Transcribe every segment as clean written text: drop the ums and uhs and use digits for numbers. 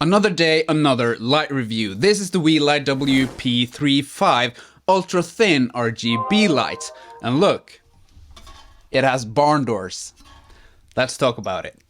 Another day, another light review. This is the Weeylite WP35 ultra thin RGB light. And look, it has barn doors. Let's talk about it.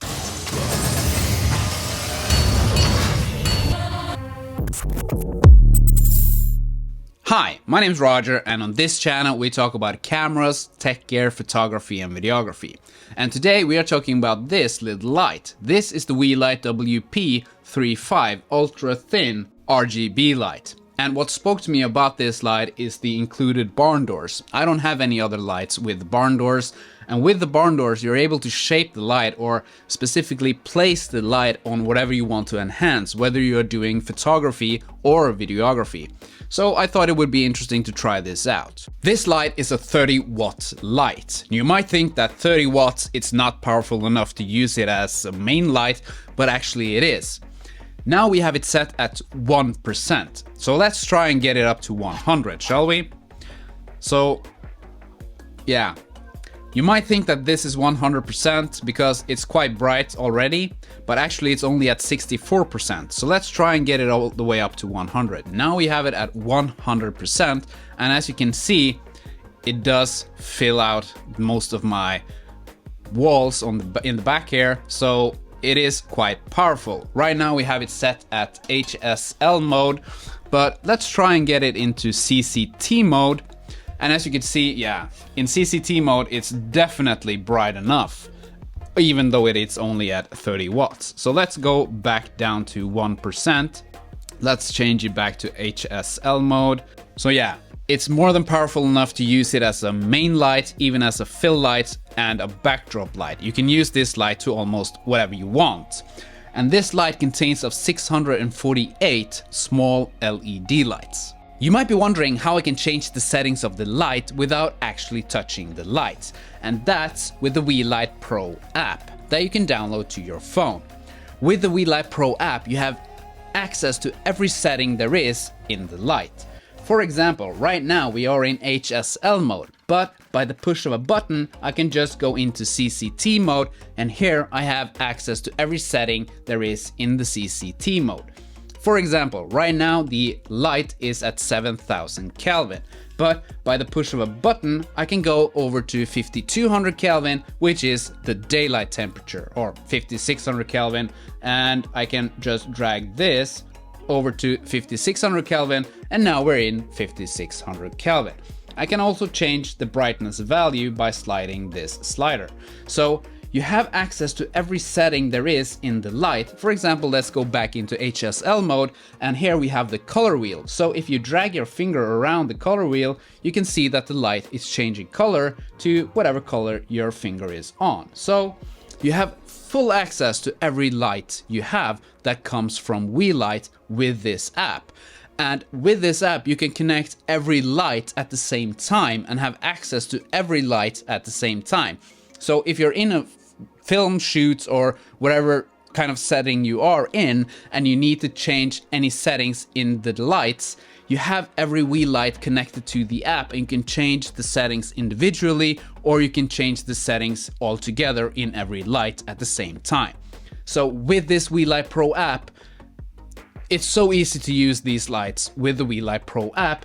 Hi, my name is Roger, and on this channel we talk about cameras, tech gear, photography and videography. And today we are talking about this little light. This is the Weeylite WP35 ultra thin RGB light. And what spoke to me about this light is the included barn doors. I don't have any other lights with barn doors, and with the barn doors you're able to shape the light or specifically place the light on whatever you want to enhance, whether you're doing photography or videography. So I thought it would be interesting to try this out. This light is a 30 watt light. You might think that 30 watts it's not powerful enough to use it as a main light, but actually it is. Now we have it set at 1%. So let's try and get it up to 100, shall we? So yeah, you might think that this is 100% because it's quite bright already, but actually it's only at 64%. So let's try and get it all the way up to 100. Now we have it at 100%, and as you can see, it does fill out most of my walls in the back here, so it is quite powerful. Right now we have it set at HSL mode, but let's try and get it into CCT mode. And as you can see, yeah, in CCT mode, it's definitely bright enough, even though it's only at 30 watts. So let's go back down to 1%. Let's change it back to HSL mode. So yeah, it's more than powerful enough to use it as a main light, even as a fill light and a backdrop light. You can use this light to almost whatever you want. And this light contains of 648 small LED lights. You might be wondering how I can change the settings of the light without actually touching the lights, and that's with the Weeylite Pro app that you can download to your phone. With the Weeylite Pro app, you have access to every setting there is in the light. For example, right now we are in HSL mode, but by the push of a button, I can just go into CCT mode, and here I have access to every setting there is in the CCT mode. For example, right now the light is at 7000 Kelvin, but by the push of a button I can go over to 5200 Kelvin, which is the daylight temperature, or 5600 Kelvin, and I can just drag this over to 5600 Kelvin, and now we're in 5600 Kelvin. I can also change the brightness value by sliding this slider. So you have access to every setting there is in the light. For example, let's go back into HSL mode, and here we have the color wheel. So if you drag your finger around the color wheel, you can see that the light is changing color to whatever color your finger is on. So you have full access to every light you have that comes from Weeylite with this app. And with this app, you can connect every light at the same time and have access to every light at the same time. So if you're in a film shoot or whatever kind of setting you are in, and you need to change any settings in the lights, you have every Weeylite connected to the app, and you can change the settings individually, or you can change the settings all together in every light at the same time. So with this Weeylite Pro app, it's so easy to use these lights with the Weeylite Pro app,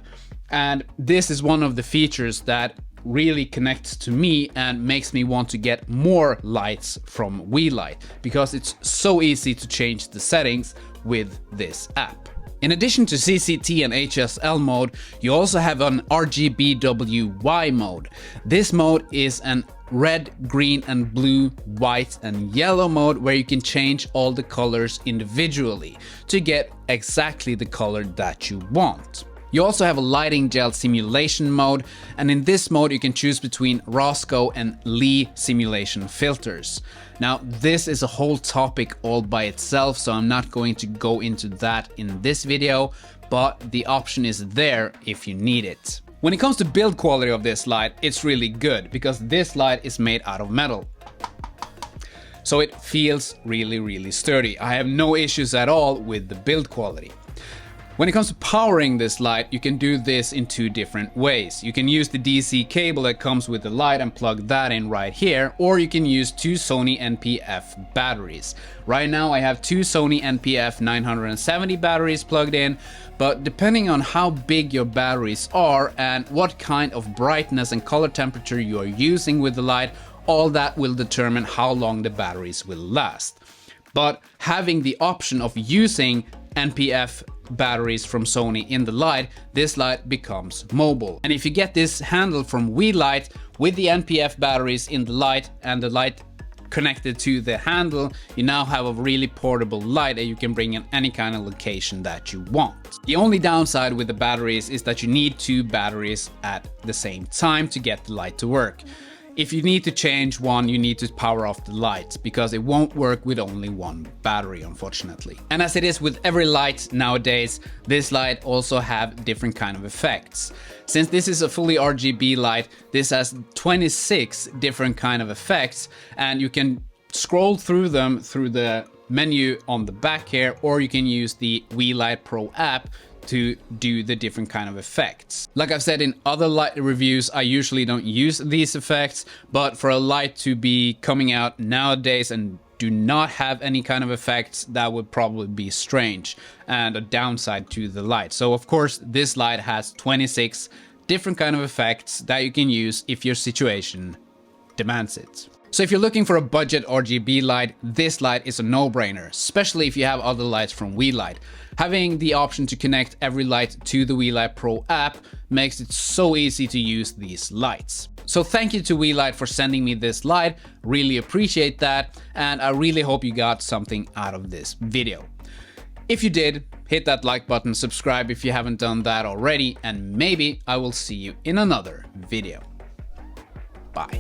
and this is one of the features that really connects to me and makes me want to get more lights from Weeylite, because it's so easy to change the settings with this app. In addition to CCT and HSL mode, you also have an RGBWY mode. This mode is an red, green and blue, white and yellow mode where you can change all the colors individually to get exactly the color that you want. You also have a lighting gel simulation mode, and in this mode you can choose between Roscoe and Lee simulation filters. Now this is a whole topic all by itself, so I'm not going to go into that in this video, but the option is there if you need it. When it comes to build quality of this light, it's really good because this light is made out of metal. So it feels really sturdy. I have no issues at all with the build quality. When it comes to powering this light, you can do this in two different ways. You can use the DC cable that comes with the light and plug that in right here, or you can use two Sony NP-F batteries. Right now I have two Sony NP-F 970 batteries plugged in, but depending on how big your batteries are and what kind of brightness and color temperature you are using with the light, all that will determine how long the batteries will last. But having the option of using NP-F batteries from Sony in the light, this light becomes mobile. And if you get this handle from Weeylite with the NP-F batteries in the light and the light connected to the handle, you now have a really portable light that you can bring in any kind of location that you want. The only downside with the batteries is that you need two batteries at the same time to get the light to work. If you need to change one, you need to power off the light because it won't work with only one battery, unfortunately. And as it is with every light nowadays, this light also have different kind of effects. Since this is a fully RGB light, this has 26 different kind of effects, and you can scroll through them through the menu on the back here, or you can use the Weeylite Pro app to do the different kind of effects. Like I've said in other light reviews, I usually don't use these effects, but for a light to be coming out nowadays and do not have any kind of effects, that would probably be strange and a downside to the light. So of course this light has 26 different kind of effects that you can use if your situation demands it. So if you're looking for a budget RGB light, this light is a no-brainer, especially if you have other lights from Weeylite. Having the option to connect every light to the Weeylite Pro app makes it so easy to use these lights. So thank you to Weeylite for sending me this light, really appreciate that, and I really hope you got something out of this video. If you did, hit that like button, subscribe if you haven't done that already, and maybe I will see you in another video. Bye.